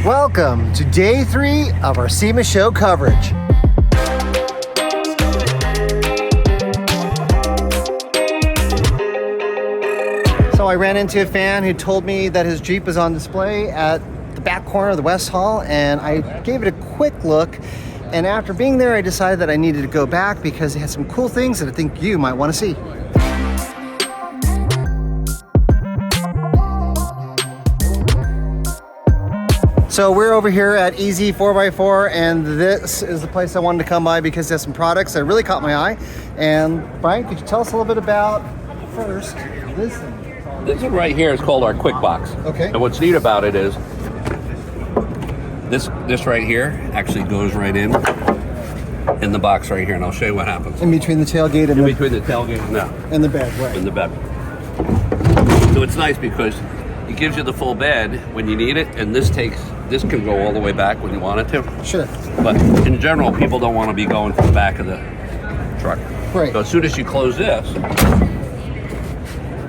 Welcome to day 3 of our SEMA Show coverage. So I ran into a fan who told me that his Jeep was on display at the back corner of the West Hall, and I gave it a quick look. And after being there, I decided that I needed to go back because it had some cool things that I think you might want to see. So we're over here at Easy 4x4, and this is the place I wanted to come by because it has some products that really caught my eye. And Brian, could you tell us a little bit about, first, this thing? This one right here is called our Quick Box. Okay. And what's neat about it is this right here actually goes right in the box right here, and I'll show you what happens. In between the tailgate In between the tailgate and the bed, right? in the bed. So it's nice because it gives you the full bed when you need it, and this can go all the way back when you want it to. Sure. But in general, people don't want to be going to the back of the truck. Right. So as soon as you close this,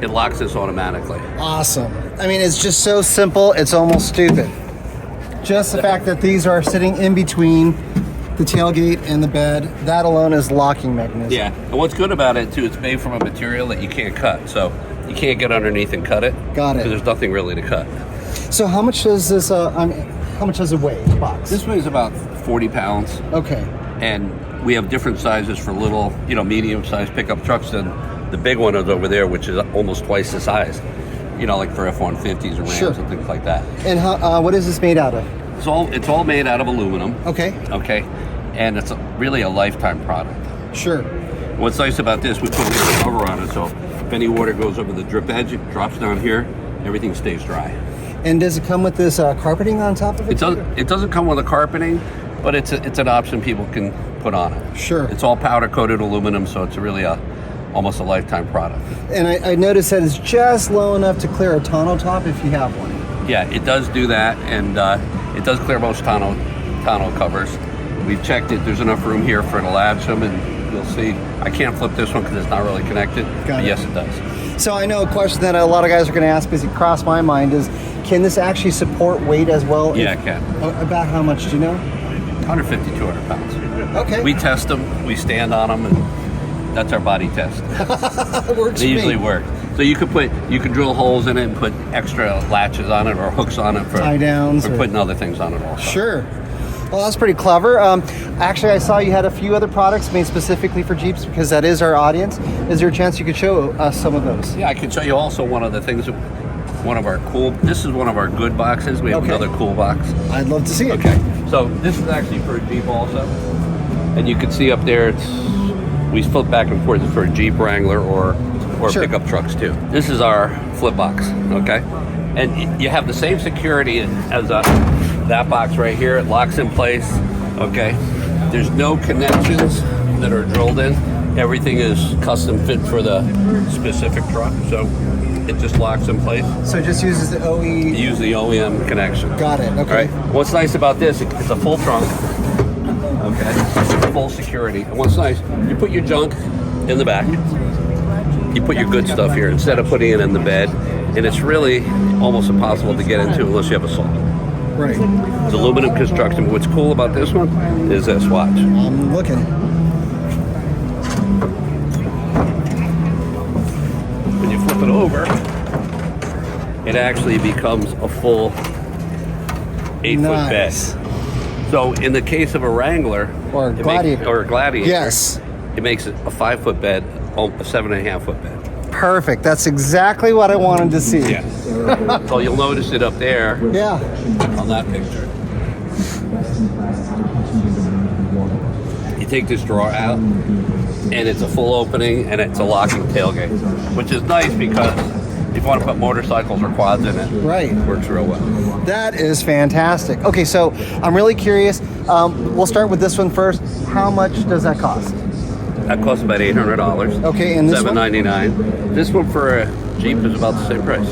it locks this automatically. Awesome. I mean, it's just so simple, it's almost stupid. Just the fact that these are sitting in between the tailgate and the bed, that alone is locking mechanism. Yeah, and what's good about it too, it's made from a material that you can't cut, so you can't get underneath and cut it. Got it. Because there's nothing really to cut. So how much does this, how much does it weigh, the box? This weighs about 40 pounds. Okay. And we have different sizes for little, medium-sized pickup trucks, and the big one is over there, which is almost twice the size. Like for F-150s or Rams Sure. and things like that. And how, what is this made out of? It's all made out of aluminum. Okay. Okay. And it's really a lifetime product. Sure. What's nice about this, we put a little cover on it, so if any water goes over the drip edge, it drops down here, everything stays dry. And does it come with this carpeting on top of it? It doesn't come with a carpeting, but it's an option people can put on it. Sure. It's all powder coated aluminum, so it's really almost a lifetime product. And I noticed that it's just low enough to clear a tonneau top if you have one. Yeah, it does do that, and it does clear most tonneau covers. We've checked it. There's enough room here for it to latch them, and you'll see. I can't flip this one because it's not really connected. But yes, it does. So I know a question that a lot of guys are going to ask because it crossed my mind is, can this actually support weight as well? Yeah, it can. About how much, do you know? 150, 200 pounds. Okay. We test them. We stand on them, and that's our body test. It works. They usually work. So you can drill holes in it and put extra latches on it or hooks on it for tie downs or putting other things on it also. Sure. Well, that's pretty clever. Actually, I saw you had a few other products made specifically for Jeeps because that is our audience. Is there a chance you could show us some of those? Yeah, I can show you also one of the things. This is one of our good boxes. We have another cool box. I'd love to see it. Okay. So this is actually for a Jeep also. And you can see up there, we flip back and forth for a Jeep Wrangler or Sure. pickup trucks too. This is our flip box, okay? And you have the same security as that box right here. It locks in place, okay? There's no connections that are drilled in. Everything is custom fit for the specific truck, so it just locks in place. So it just uses the OE? Use the OEM connection. Got it, okay. All right. What's nice about this, it's a full trunk, okay? Full security. And what's nice, you put your junk in the back. You put your good stuff here instead of putting it in the bed, and it's really almost impossible to get into unless you have a saw. Right. It's aluminum construction, but what's cool about this one is this, watch. I'm looking. When you flip it over, it actually becomes a full 8-foot bed. So in the case of a Wrangler Or a Gladiator. Yes. It makes it a 5-foot bed, a 7.5-foot bed. Perfect. That's exactly what I wanted to see. Yeah. So you'll notice it up there. Yeah. On that picture. You take this drawer out, and it's a full opening, and it's a locking tailgate, which is nice because if you want to put motorcycles or quads in it, right, it works real well. That is fantastic. Okay, so I'm really curious. We'll start with this one first. How much does that cost? That costs about $800. Okay, and this $799. This one for a Jeep is about the same price.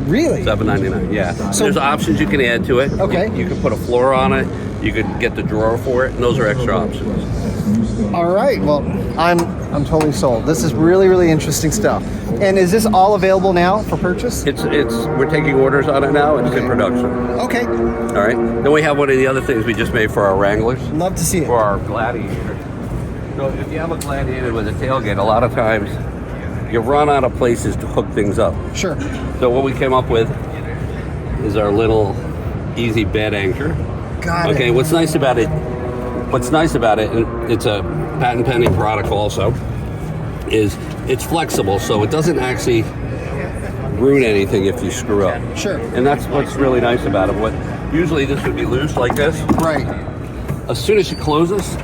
Really? $799. Yeah. So there's options you can add to it. Okay. You can put a floor on it. You could get the drawer for it, and those are extra options. All right. Well, I'm totally sold. This is really, really interesting stuff. And is this all available now for purchase? It's we're taking orders on it now. It's in production. Okay. All right. Then we have one of the other things we just made for our Wranglers. Love to see it. For our Gladiator. So if you have a Gladiator with a tailgate, a lot of times you run out of places to hook things up. Sure. So what we came up with is our little easy bed anchor. Got it. Okay. What's nice about it, and it's a patent pending product also, is it's flexible, so it doesn't actually ruin anything if you screw up. Sure. And that's what's really nice about it. What usually this would be loose like this. Right. As soon as you close this,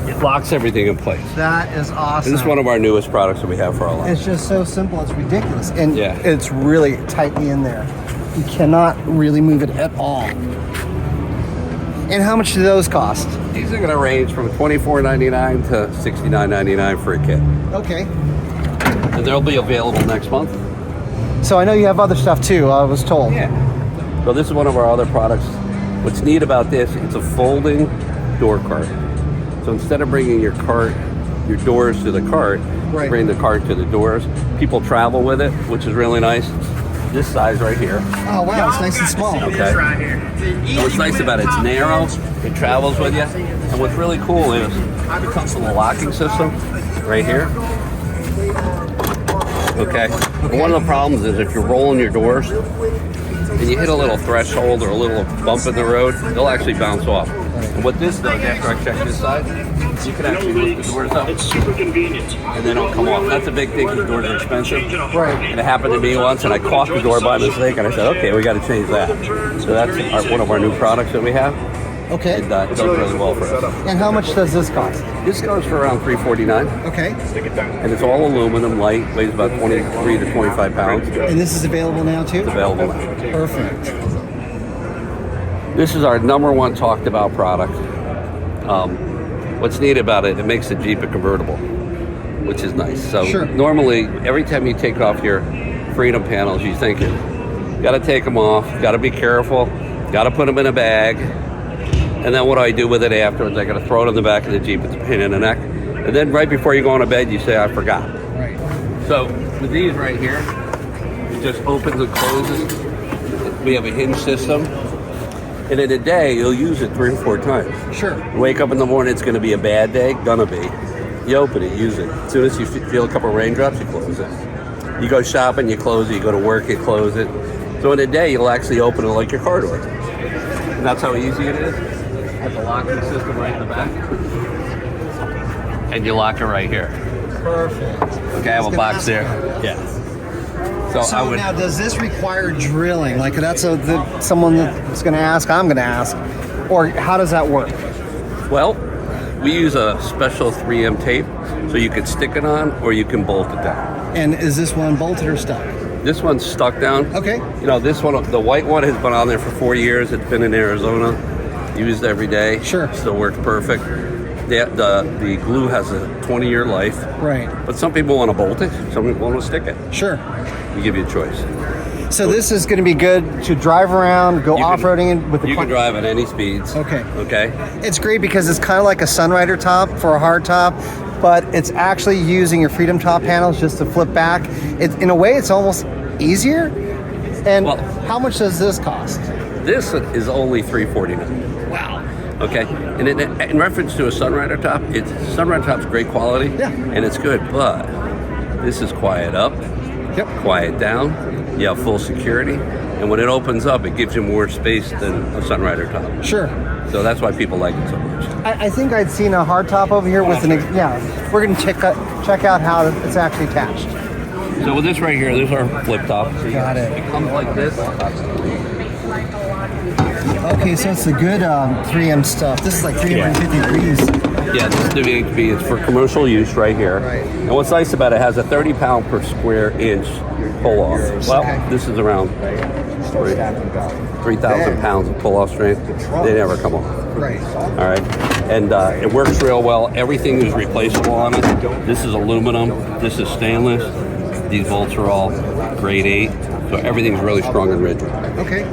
it locks everything in place. That is awesome. And this is one of our newest products that we have for our line. It's just so simple. It's ridiculous. And Yeah. it's really tightly in there. You cannot really move it at all. And how much do those cost? These are going to range from $24.99 to $69.99 for a kit. Okay. And they'll be available next month. So I know you have other stuff too, I was told. Yeah. So this is one of our other products. What's neat about this, it's a folding door cart. So instead of bringing your doors to the cart, Right. bring the cart to the doors. People travel with it, which is really nice. This size right here. Oh wow, it's nice and small. Okay. And what's nice about it, it's narrow, it travels with you. And what's really cool is it comes with a locking system right here. Okay. And one of the problems is if you're rolling your doors and you hit a little threshold or a little bump in the road, they'll actually bounce off. And what this does, after I check this side, you can actually lift the doors up. It's super convenient. And they don't come off. That's a big thing because doors are expensive. Right. And it happened to me once, and I caught the door by mistake, and I said, okay, we got to change that. So that's one of our new products that we have. Okay. And it does really well for us. And how much does this cost? This goes for around $349, Okay. and it's all aluminum, light, weighs about 23 to 25 pounds. It's And this is available now too? available now. Perfect. This is our number one talked about product. What's neat about it, it makes the Jeep a convertible, which is nice. So Sure. normally, every time you take off your Freedom panels, you think you got to take them off, got to be careful, got to put them in a bag. And then what do I do with it afterwards? I got to throw it in the back of the Jeep. It's a pain in the neck. And then right before you go on to bed, you say, I forgot. Right. So with these right here, it just opens and closes. We have a hinge system. And in a day, you'll use it 3 or 4 times. Sure. You wake up in the morning, it's going to be a bad day. Gonna be. You open it, use it. As soon as you feel a couple of raindrops, you close it. You go shopping, you close it. You go to work, you close it. So in a day, you'll actually open it like your car door. And that's how easy it is. Has a locking system right in the back. And you lock it right here. Perfect. Okay, I have a box there. Yeah. So So I would. now, does this require drilling? Like that's someone that's going to ask. I'm going to ask, or how does that work? Well, we use a special 3M tape, so you can stick it on or you can bolt it down. And is this one bolted or stuck? This one's stuck down. Okay. You know, this one, the white one, has been on there for 4 years. It's been in Arizona, used every day. Sure. Still works perfect. The glue has a 20-year life, Right. but some people want to bolt it, some people want to stick it. Sure. We give you a choice. So this is going to be good to drive around, go You can- off-roading with the. You can drive at any speeds. Okay. Okay. It's great because it's kind of like a Sunrider top for a hard top, but it's actually using your Freedom top panels just to flip back. In a way, it's almost easier. And Well- how much does this cost? This is only $349. Wow. Okay, and in reference to a Sunrider top, Sunrider top's great quality, Yeah. and it's good, but this is quiet up, Yep. quiet down, you have full security, and when it opens up, it gives you more space than a Sunrider top. Sure. So that's why people like it so much. I think I'd seen a hard top over here with yeah. We're going to check out how it's actually attached. So with this right here, there's our flip top. So Got it. It comes like this. Okay, so it's the good 3M stuff. This is like 350 degrees. Yeah, this is the VHB. It's for commercial use right here. Right. And what's nice about it, it has a 30 pound per square inch pull off. Well, Okay. this is around 3,000 pounds of pull off strength. They never come off. Right. All right. And it works real well. Everything is replaceable on it. This is aluminum. This is stainless. These bolts are all grade 8. So everything's really strong and rigid. Okay.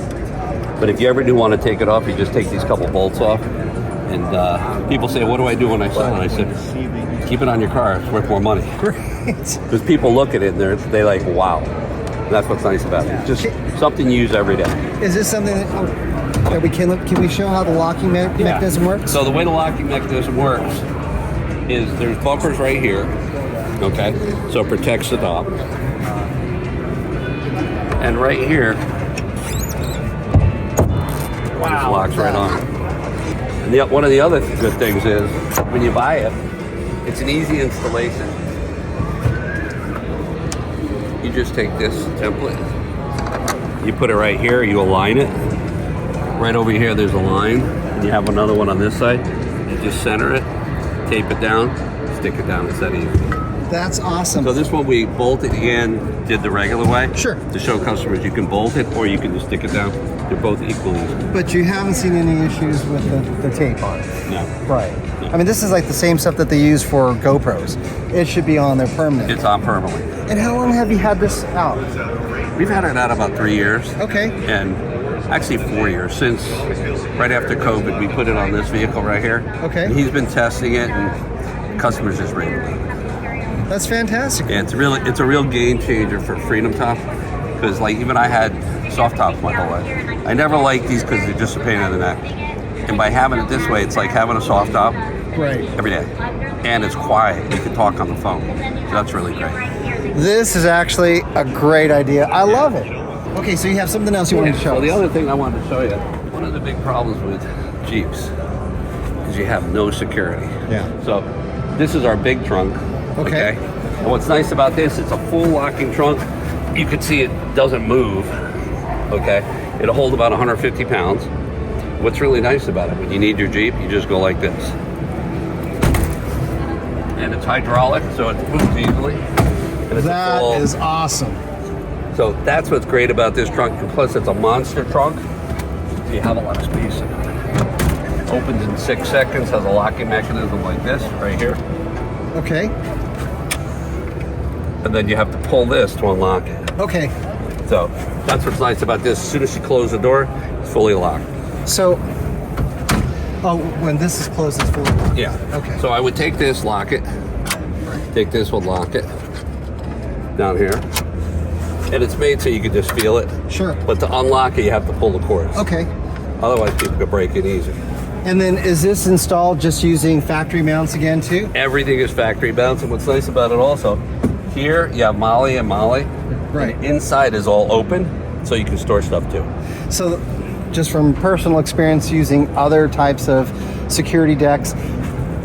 But if you ever do want to take it off, you just take these couple bolts off. And people say, what do I do when I sell it? I said, keep it on your car. It's worth more money. Great. Because people look at it and they like, wow. And that's what's nice about it. Just something you use every day. Is this something that we can we show how the locking mechanism works? So the way the locking mechanism works is there's bumpers right here. Okay, so it protects the top. And right here, wow, locks right on. And one of the other good things is when you buy it, it's an easy installation. You just take this template, you put it right here, you align it. Right over here, there's a line, and you have another one on this side. You just center it, tape it down, stick it down. It's that easy. That's awesome. So this one we bolted again, did the regular way. Sure. To show customers you can bolt it or you can just stick it down. They're both equally easy. But you haven't seen any issues with the tape on it? No. Right. No. I mean, this is like the same stuff that they use for GoPros. It should be on there permanently. It's on permanently. And how long have you had this out? We've had it out about 3 years. Okay. And actually 4 years. Since right after COVID, we put it on this vehicle right here. Okay. And he's been testing it, and customers just raving about it. That's fantastic. Yeah, it's a real game changer for Freedom Top, because like even I had soft tops my whole life. I never liked these because they're just a pain in the neck. And by having it this way, it's like having a soft top every day. And it's quiet. You can talk on the phone. So that's really great. This is actually a great idea. I love it. Okay, so you have something else you wanted to show So the us. other thing I wanted to show you, one of the big problems with Jeeps is you have no security. Yeah. So this is our big trunk. Okay. And what's nice about this, it's a full locking trunk. You can see it doesn't move. Okay. It'll hold about 150 pounds. What's really nice about it, when you need your Jeep, you just go like this. And it's hydraulic, so it moves easily. And it's That is awesome. So that's what's great about this trunk. And plus, it's a monster trunk. So you have a lot of space in it. Opens in 6 seconds, has a locking mechanism like this right here. Okay. And then you have to pull this to unlock it. Okay. So that's what's nice about this. As soon as you close the door, it's fully locked. So, when this is closed, it's fully locked. Yeah. Okay. So I would take this, lock it. Take this one, lock it. Down here. And it's made so you can just feel it. Sure. But to unlock it, you have to pull the cords. Okay. Otherwise, people could break it easy. And then is this installed just using factory mounts again too? Everything is factory mounts, and what's nice about it also, here you have Molly and Molly. Right. And inside is all open, so you can store stuff too. So, just from personal experience using other types of security decks,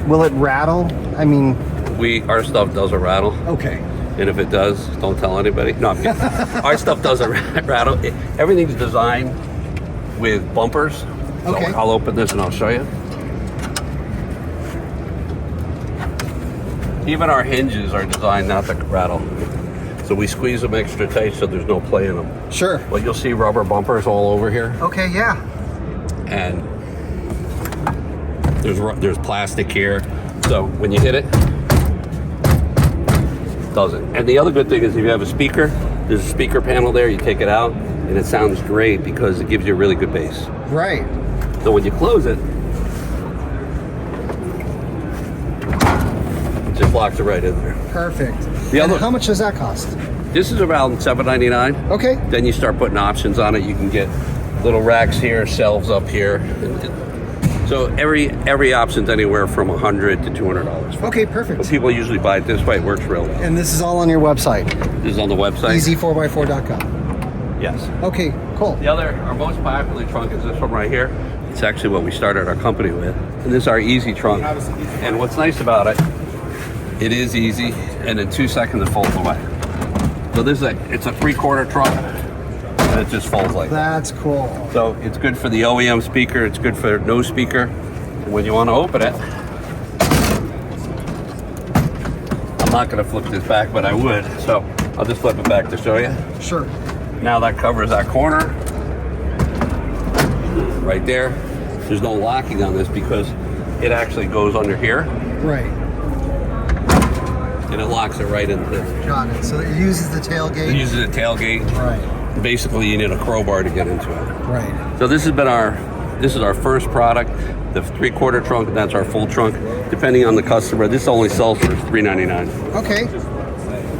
will it rattle? I mean, Our stuff doesn't rattle. okay. And if it does, don't tell anybody. No, I'm kidding. Our stuff doesn't rattle. Everything's designed with bumpers. So Okay. I'll open this and I'll show you. Even our hinges are designed not to rattle. So we squeeze them extra tight so there's no play in them. Sure. But you'll see rubber bumpers all over here. Okay, yeah. And there's plastic here. So when you hit it, it doesn't. And the other good thing is if you have a speaker, there's a speaker panel there, you take it out, and it sounds great because it gives you a really good bass. Right. So when you close it, it just locks it right in there. Perfect. The And other- how much does that cost? This is around $7.99. Okay. Then you start putting options on it. You can get little racks here, shelves up here. So every option's anywhere from $100 to $200. Okay, But perfect. people usually buy it this way. It works real well. And this is all on your website, This is on the website. easy4x4.com. Yes. Okay, cool. Our most popular trunk is this one right here. It's actually what we started our company with. And this is our easy trunk. And what's nice about it, it is easy, and in 2 seconds it folds away. So it's a 3/4 trunk, and it just folds like that. That's cool. So it's good for the OEM speaker, it's good for no speaker. And when you want to open it, I'm not going to flip this back, but I would. So I'll just flip it back to show you. Sure. Now that covers that corner. Right there. There's no locking on this because it actually goes under here Right. and it locks it right into this. Got it. So it uses the tailgate. It uses a tailgate. Right. basically you need a crowbar to get into it. Right. So this is our first product, the 3/4 trunk, and that's our full trunk. Depending on the customer, this only sells for $3.99. Okay.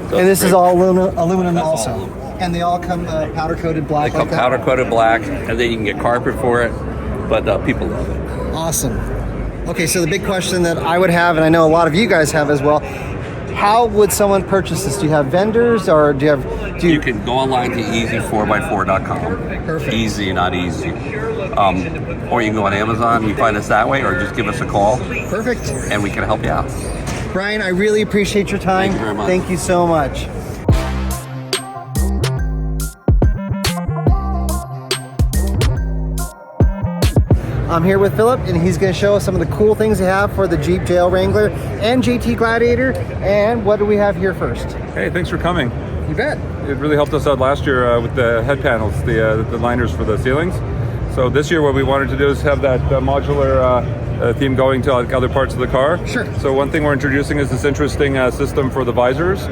So And this is all aluminum That's all also. aluminum. And they all come powder coated black. They come like that? powder coated black, and then you can get carpet for it. But people love it. Awesome. Okay, so the big question that I would have, and I know a lot of you guys have as well, how would someone purchase this? Do you have vendors, or do you You can go online to easy4x4.com. Perfect. Easy, not easy. Or you can go on Amazon. You find us that way, or just give us a call, Perfect. and we can help you out. Brian, I really appreciate your time. Thank you very much. Thank you so much. I'm here with Philip, and he's going to show us some of the cool things they have for the Jeep Wrangler and GT Gladiator. And what do we have here first? Hey, thanks for coming. You bet. It really helped us out last year with the head panels, the liners for the ceilings. So this year what we wanted to do is have that modular theme going to like other parts of the car. Sure. So one thing we're introducing is this interesting system for the visors,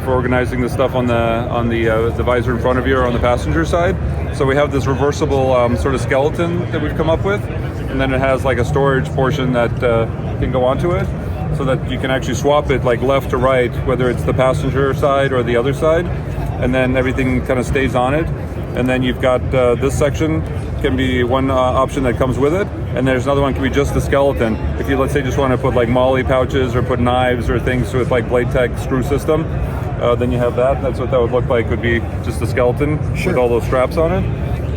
for organizing the stuff on the visor in front of you or on the passenger side. So we have this reversible sort of skeleton that we've come up with, and then it has like a storage portion that can go onto it, so that you can actually swap it like left to right, whether it's the passenger side or the other side, and then everything kind of stays on it. And then you've got this section can be one option that comes with it, and there's another one can be just the skeleton. If you, let's say, just want to put like molly pouches or put knives or things with like blade tech screw system, then you have that. That's what that would look like, would be just the skeleton with all those straps on it.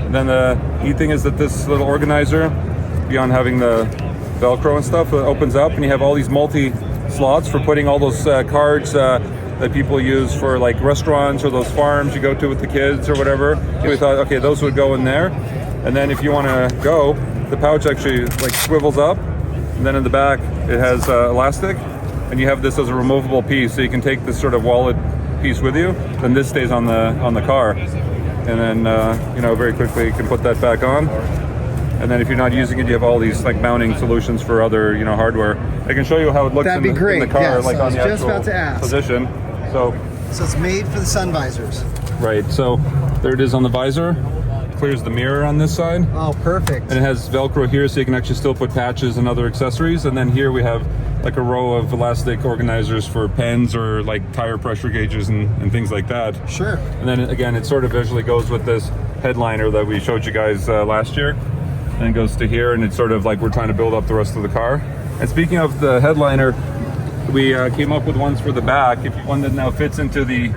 And then the neat thing is that this little organizer, beyond having the Velcro and stuff, it opens up and you have all these multi slots for putting all those cards that people use for like restaurants or those farms you go to with the kids or whatever. So we thought, okay, those would go in there. And then if you want to go, the pouch actually like swivels up, and then in the back it has elastic, and you have this as a removable piece, so you can take this sort of wallet piece with you. Then this stays on the car, and then very quickly you can put that back on. And then if you're not using it, you have all these like mounting solutions for other hardware. I can show you how it looks in the car, Yes, like I on was the just actual about to ask. position. So it's made for the sun visors. right, so there it is on the visor. Clears the mirror on this side. Oh, perfect. And it has Velcro here, so you can actually still put patches and other accessories. And then here we have like a row of elastic organizers for pens or like tire pressure gauges and things like that. Sure. And then again, it sort of visually goes with this headliner that we showed you guys last year. And it goes to here, and it's sort of like we're trying to build up the rest of the car. And speaking of the headliner, we came up with ones for the back, one that now fits into the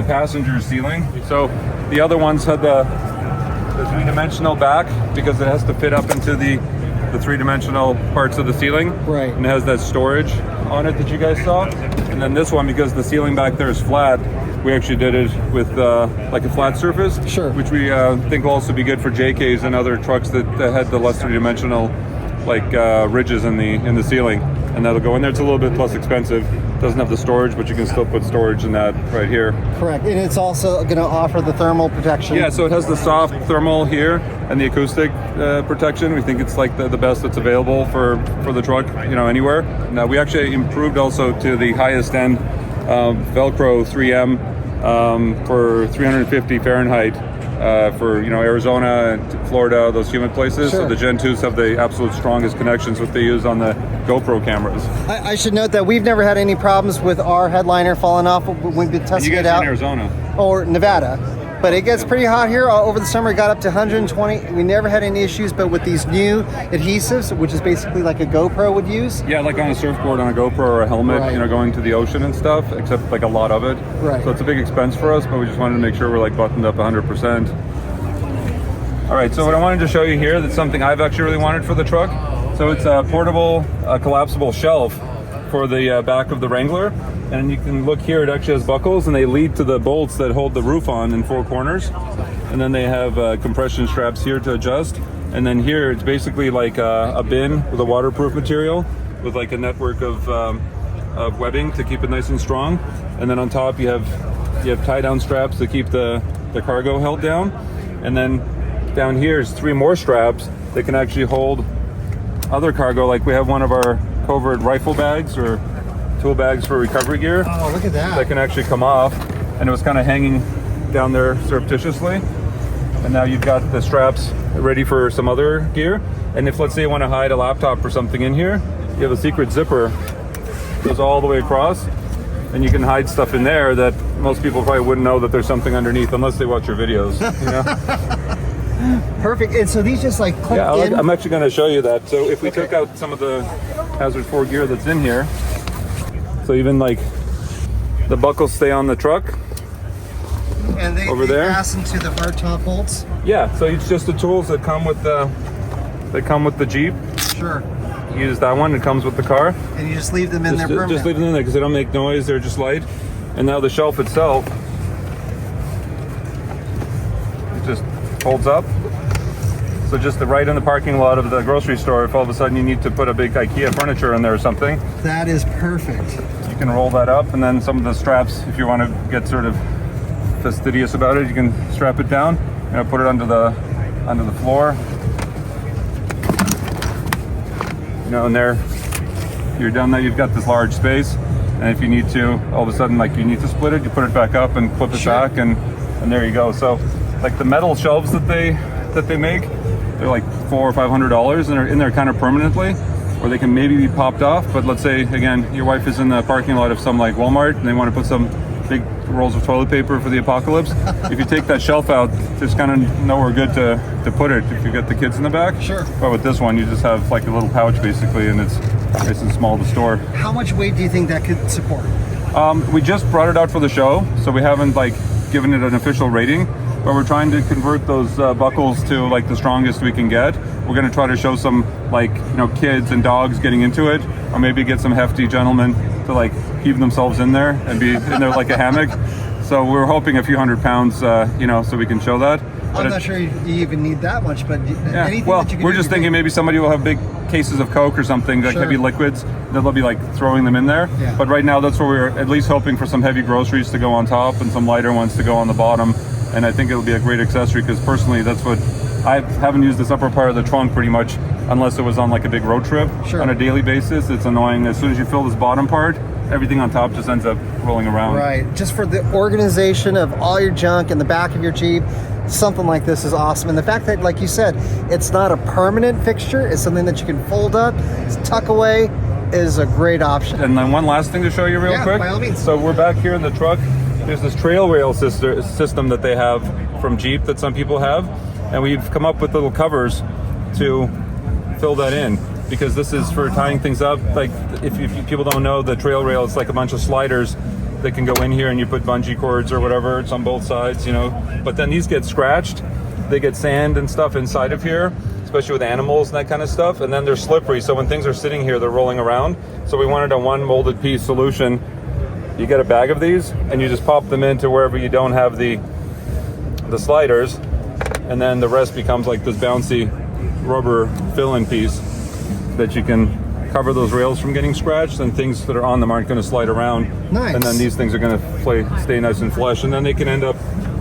passenger ceiling. So the other ones had the three-dimensional back, because it has to fit up into the three-dimensional parts of the ceiling. Right. And it has that storage on it that you guys saw. And then this one, because the ceiling back there is flat, we actually did it with like a flat surface. Sure. Which we think will also be good for JKs and other trucks that had the less three-dimensional like ridges in the ceiling. And that'll go in there. It's a little bit less expensive. Doesn't have the storage, but you can still put storage in that right here. Correct. And it's also going to offer the thermal protection. Yeah, so it has the soft thermal here and the acoustic protection. We think it's like the best that's available for the truck, anywhere. Now we actually improved also to the highest end Velcro 3M for 350 Fahrenheit for Arizona and Florida, those humid places. Sure. So the Gen 2s have the absolute strongest connections, what they use on the GoPro cameras. I should note that we've never had any problems with our headliner falling off when we've been And testing you it guys are out. in Arizona. Or Nevada. But it gets pretty hot here. Over the summer, it got up to 120. We never had any issues, but with these new adhesives, which is basically like a GoPro would use. Yeah, like on a surfboard, on a GoPro or a helmet, Right. going to the ocean and stuff, except like a lot of it. Right. So it's a big expense for us, but we just wanted to make sure we're like buttoned up 100%. All right, so what I wanted to show you here, that's something I've actually really wanted for the truck. So it's a portable, collapsible shelf for the back of the Wrangler. And you can look here, it actually has buckles, and they lead to the bolts that hold the roof on in four corners. And then they have compression straps here to adjust. And then here, it's basically like a bin with a waterproof material with like a network of webbing to keep it nice and strong. And then on top, you have tie-down straps to keep the cargo held down. And then down here is 3 more straps that can actually hold other cargo. Like we have one of our covert rifle bags or tool bags for recovery gear. Oh, look at that. That can actually come off, and it was kind of hanging down there surreptitiously. And now you've got the straps ready for some other gear. And if, let's say, you want to hide a laptop or something in here, you have a secret zipper that goes all the way across, and you can hide stuff in there that most people probably wouldn't know that there's something underneath unless they watch your videos. You know? Perfect. And so these just like clip in? I'm actually going to show you that. So if we took out some of the Hazard 4 gear that's in here, so even like the buckles stay on the truck. And they fasten to the hard top bolts? Yeah, so it's just the tools that come with the Jeep. Sure. You use that one, it comes with the car. And you just leave them in there permanently? Just leave them in there because they don't make noise, they're just light. And now the shelf itself, it just folds up. So just right in the parking lot of the grocery store, if all of a sudden you need to put a big IKEA furniture in there or something. That is perfect. You can roll that up, and then some of the straps, if you want to get sort of fastidious about it, you can strap it down, put it under the floor. And there, you're done. There, you've got this large space, and if you need to, all of a sudden, like you need to split it, you put it back up and flip it back, and there you go. So, like the metal shelves that they make, they're like $400 or $500, and they're in there kind of permanently, or they can maybe be popped off. But let's say again, your wife is in the parking lot of some like Walmart, and they want to put some big rolls of toilet paper for the apocalypse. If you take that shelf out, there's kind of nowhere good to put it if you get the kids in the back. Sure. But with this one, you just have like a little pouch basically, and it's nice and small to store. How much weight do you think that could support? We just brought it out for the show, so we haven't like given it an official rating, but we're trying to convert those buckles to like the strongest we can get. We're going to try to show some like kids and dogs getting into it, or maybe get some hefty gentlemen to like heave themselves in there and be in there like a hammock. So we're hoping a few 100 pounds, so we can show that. I'm not sure you even need that much, but anything well, that you can we're do just thinking maybe somebody will have big cases of Coke or something, like heavy liquids, that they'll be like throwing them in there. Yeah. But right now that's where we're at least hoping for some heavy groceries to go on top and some lighter ones to go on the bottom. And I think it'll be a great accessory because personally that's what I haven't used this upper part of the trunk pretty much unless it was on like a big road trip. Sure. On a daily basis. It's annoying. As soon as you fill this bottom part, everything on top just ends up rolling around. Right. Just for the organization of all your junk in the back of your Jeep, something like this is awesome. And the fact that, like you said, it's not a permanent fixture, it's something that you can fold up, tuck away, is a great option. And then one last thing to show you real quick. By all means. So we're back here in the truck. There's this trail rail system that they have from Jeep that some people have. And we've come up with little covers to fill that in, because this is for tying things up. Like if people don't know, the trail rail is like a bunch of sliders that can go in here, and you put bungee cords or whatever. It's on both sides, but then these get scratched, they get sand and stuff inside of here, especially with animals and that kind of stuff, and then they're slippery, so when things are sitting here they're rolling around. So we wanted a one molded piece solution. You get a bag of these and you just pop them into wherever you don't have the sliders, and then the rest becomes like this bouncy rubber fill-in piece that you can cover those rails from getting scratched, and things that are on them aren't going to slide around. Nice. And then these things are going to stay nice and flush, and then they can end up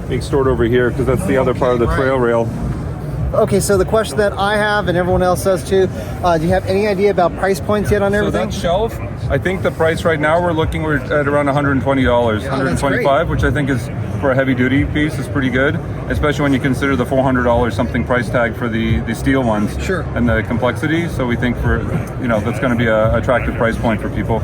being stored over here because that's the other part of the trail rail. Okay, so the question that I have, and everyone else does too, do you have any idea about price points yet on everything? So that shelf, I think the price right now we're at around $120, $125, which I think is, for a heavy duty piece, is pretty good, especially when you consider the $400 something price tag for the steel ones. Sure. And the complexity. So we think that's going to be an attractive price point for people.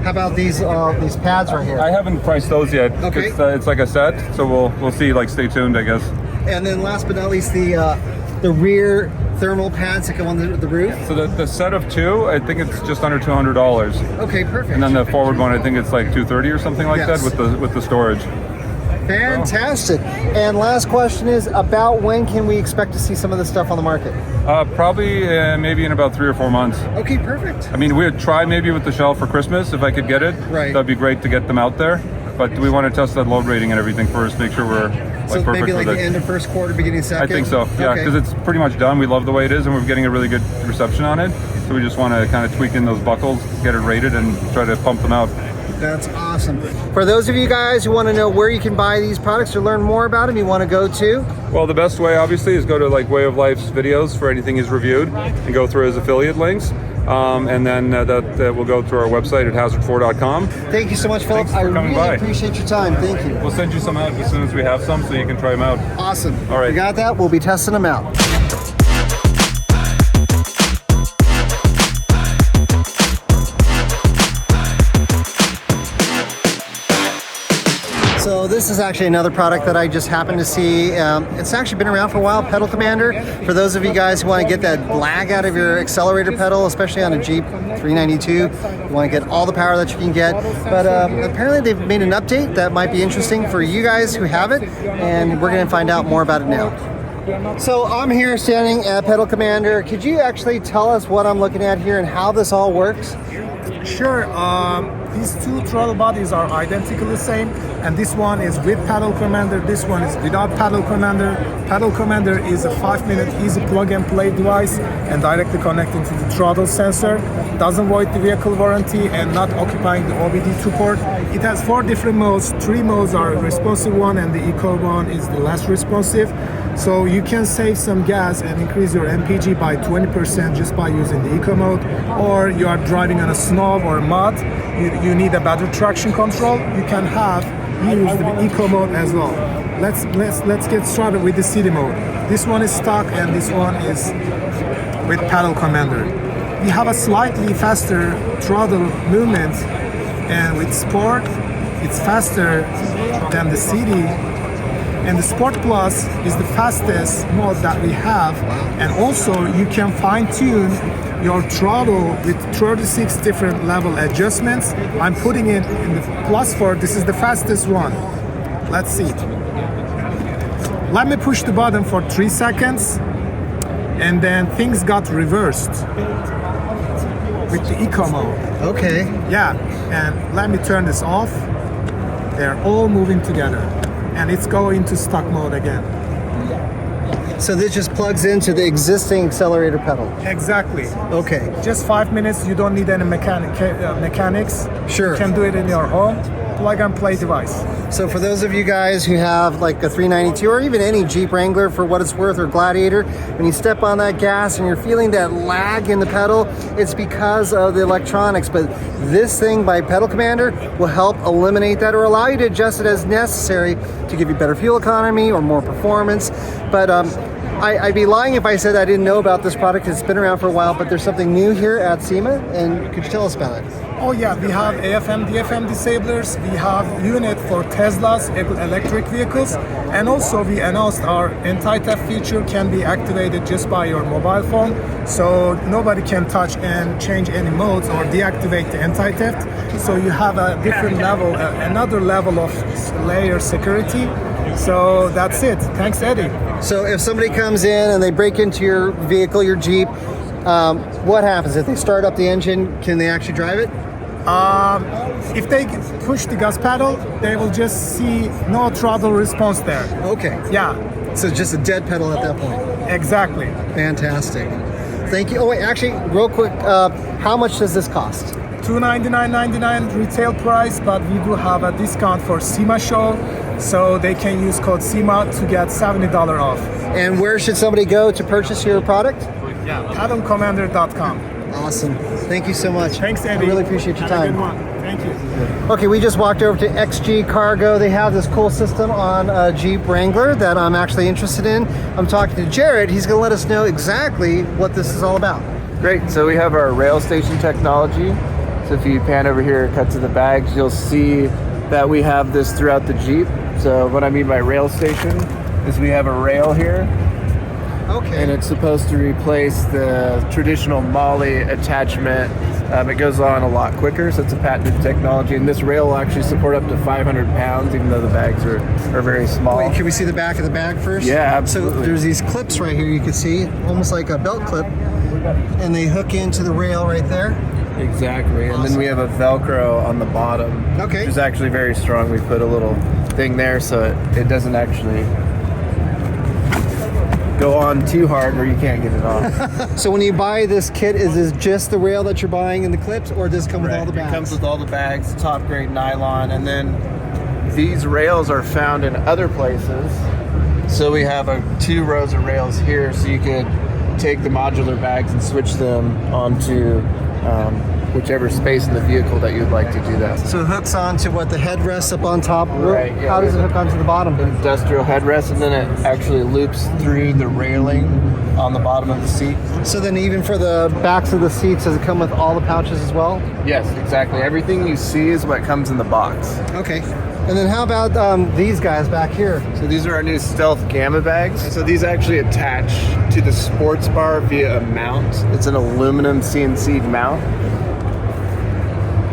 How about these pads right here? I haven't priced those yet. Okay. It's like a set, so we'll see. Like, stay tuned, I guess. And then last but not least, the rear thermal pads that go on the roof. So the set of two, I think it's just under $200. Okay, perfect. And then the forward one, I think it's like $230 or something like that with the storage. Fantastic. And last question is, about when can we expect to see some of this stuff on the market? Probably maybe in about 3 or 4 months. Okay, perfect. I mean, we'd try maybe with the shelf for Christmas if I could get it. Right. That'd be great to get them out there. But we want to test that load rating and everything first, make sure we're so perfect maybe like with the it. end of first quarter, beginning of second? I think so, yeah, because it's pretty much done. We love the way it is, and we're getting a really good reception on it. So we just want to kind of tweak in those buckles, get it rated, and try to pump them out. That's awesome. For those of you guys who want to know where you can buy these products or learn more about them, you want to go to? Well, the best way, obviously, is go to like Way of Life's videos for anything he's reviewed and go through his affiliate links. And then that will go to our website at hazard4.com. Thank you so much, Philip. Thanks for coming really by. appreciate your time. Thank you. We'll send you some out as soon as we have some so you can try them out. Awesome. All right. We got that. We'll be testing them out. So this is actually another product that I just happened to see. It's actually been around for a while, Pedal Commander. For those of you guys who want to get that lag out of your accelerator pedal, especially on a Jeep 392, you want to get all the power that you can get. But apparently they've made an update that might be interesting for you guys who have it, and we're going to find out more about it now. So I'm here standing at Pedal Commander. Could you actually tell us what I'm looking at here and how this all works? Sure. These two throttle bodies are identically the same, and this one is with Pedal Commander, this one is without Pedal Commander. Pedal Commander is a 5-minute easy plug-and-play device and directly connecting to the throttle sensor. Doesn't void the vehicle warranty and not occupying the OBD2 port. It has 4 different modes. 3 modes are responsive one, and the eco one is the less responsive. So you can save some gas and increase your MPG by 20% just by using the eco mode. Or you are driving on a snow or mud, you need a better traction control. You can use the eco mode as well. Let's get started with the city mode. This one is stock and this one is with Pedal Commander. We have a slightly faster throttle movement, and with Sport it's faster than the city. And the Sport Plus is the fastest mode that we have. And also you can fine-tune your throttle with 36 different level adjustments. I'm putting it in the Plus 4. This is the fastest one. Let's see. Let me push the button for 3 seconds. And then things got reversed with the eco mode. Okay. Yeah, and let me turn this off. They're all moving together. And it's going to stock mode again. So this just plugs into the existing accelerator pedal. Exactly. Okay. Just 5 minutes. You don't need any mechanics. Sure. You can do it in your home. Plug and play device. So for those of you guys who have like a 392 or even any Jeep Wrangler for what it's worth, or Gladiator, when you step on that gas and you're feeling that lag in the pedal, it's because of the electronics. But this thing by Pedal Commander will help eliminate that or allow you to adjust it as necessary to give you better fuel economy or more performance. But I'd be lying if I said I didn't know about this product. It's been around for a while, but there's something new here at SEMA, and could you tell us about it? Oh yeah, we have AFM, DFM disablers. We have unit for Tesla's electric vehicles, and also we announced our anti-theft feature can be activated just by your mobile phone, so nobody can touch and change any modes or deactivate the anti-theft. So you have a different level, another level of layer security. So that's it. Thanks, Eddie. So if somebody comes in and they break into your vehicle, your Jeep, what happens? If they start up the engine, can they actually drive it? If they push the gas pedal, they will just see no throttle response there. Okay. Yeah, So it's just a dead pedal at that point. exactly. Fantastic. Thank you. Oh wait, actually, real quick, how much does this cost? $299.99 retail price, but we do have a discount for SEMA Show, so they can use code SEMA to get $70 off. And where should somebody go to purchase your product? pedalcommander.com. Awesome. Thank you so much. Thanks, Eddie. I really appreciate your Have a time. good one. Thank you. Okay, we just walked over to XG Cargo. They have this cool system on a Jeep Wrangler that I'm actually interested in. I'm talking to Jared. He's going to let us know exactly what this is all about. Great. So we have our rail station technology. So if you pan over here, cut to the bags, you'll see that we have this throughout the Jeep. So what I mean by rail station is we have a rail here, Okay. and it's supposed to replace the traditional MOLLE attachment. It goes on a lot quicker, so it's a patented technology. And this rail will actually support up to 500 pounds, even though the bags are very small. Wait, can we see the back of the bag first? Yeah, absolutely. So there's these clips right here you can see, almost like a belt clip, and they hook into the rail right there. Exactly. And then we have a Velcro on the bottom, Okay. which is actually very strong. We put a little thing there so it doesn't actually go on too hard where you can't get it off. So when you buy this kit, is this just the rail that you're buying and the clips, or does it come with all the bags? It comes with all the bags, top grade nylon, and then these rails are found in other places. So we have 2 rows of rails here, so you could take the modular bags and switch them onto whichever space in the vehicle that you'd like to do that. So it hooks onto what the headrests up on top. Right, yeah, How does it hook onto the bottom? Industrial headrest, and then it actually loops through the railing on the bottom of the seat. So then even for the backs of the seats, does it come with all the pouches as well? Yes, exactly. Everything you see is what comes in the box. Okay. And then how about these guys back here? So these are our new Stealth Gamma bags. So these actually attach to the sports bar via a mount. It's an aluminum CNC mount.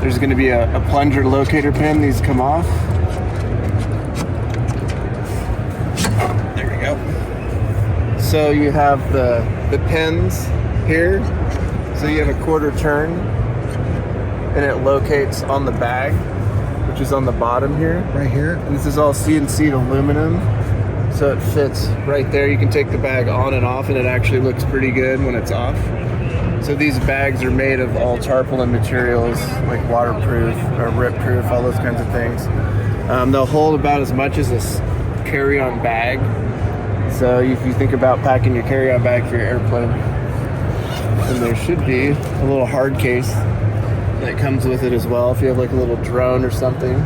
There's going to be a plunger locator pin. These come off. There we go. So you have the pins here. So you have a quarter turn, and it locates on the bag, which is on the bottom here. Right here. And this is all CNC'd aluminum, so it fits right there. You can take the bag on and off, and it actually looks pretty good when it's off. So these bags are made of all tarpaulin materials, like waterproof or rip-proof, all those kinds of things. They'll hold about as much as a carry-on bag. So if you think about packing your carry-on bag for your airplane, then there should be a little hard case that comes with it as well if you have like a little drone or something.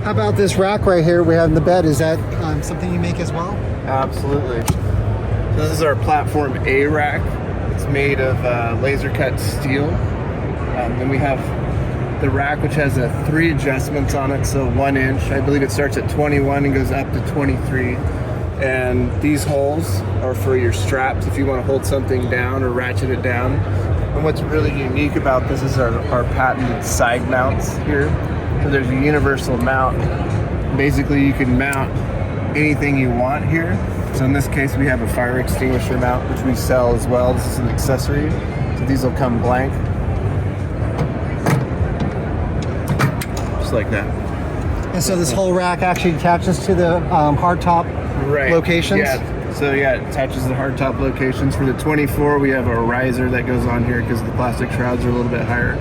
How about this rack right here we have in the bed? Is that something you make as well? Absolutely. So this is our Platform A rack. It's made of laser cut steel. Then we have the rack, which has 3 adjustments on it. So 1 inch, I believe it starts at 21 and goes up to 23. And these holes are for your straps if you want to hold something down or ratchet it down. And what's really unique about this is our patented side mounts here. So there's a universal mount. Basically, you can mount anything you want here. So in this case, we have a fire extinguisher mount, which we sell as well. This is an accessory. So these will come blank. Just like that. And so this whole rack actually attaches to the hardtop locations? Yeah. So yeah, it attaches to the hardtop locations. For the 24, we have a riser that goes on here because the plastic shrouds are a little bit higher.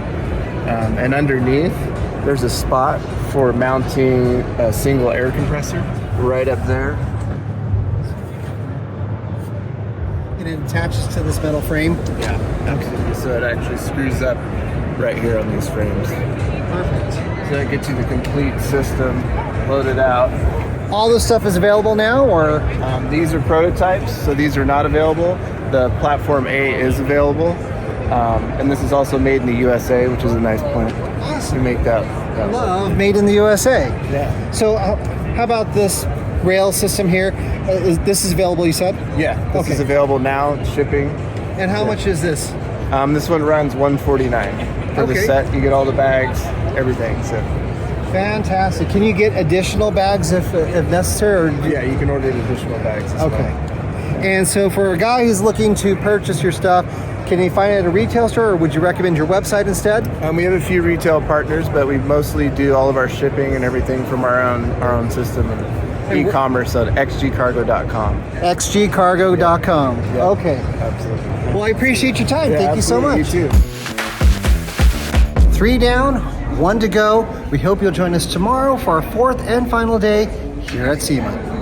And underneath, there's a spot for mounting a single air compressor right up there. And it attaches to this metal frame? Yeah, absolutely. So it actually screws up right here on these frames. Perfect. So that gets you the complete system loaded out. All this stuff is available now, or? These are prototypes, so these are not available. The Platform A is available. And this is also made in the USA, which is a nice point. Awesome. To make that Love made in the USA. Yeah. So how about this rail system here? This is available, you said? Yeah, this is available now, shipping. And how much is this? This one runs $149 for the set. You get all the bags, everything. So fantastic. Can you get additional bags if necessary? Or yeah, you can order additional bags as well. And so for a guy who's looking to purchase your stuff, can he find it at a retail store, or would you recommend your website instead? We have a few retail partners, but we mostly do all of our shipping and everything from our own system and e-commerce at xgcargo.com. xgcargo.com. Yeah. Okay. Absolutely. Well, I appreciate your time. Yeah, Thank you so much. You too. 3 down, 1 to go. We hope you'll join us tomorrow for our 4th and final day here at SEMA.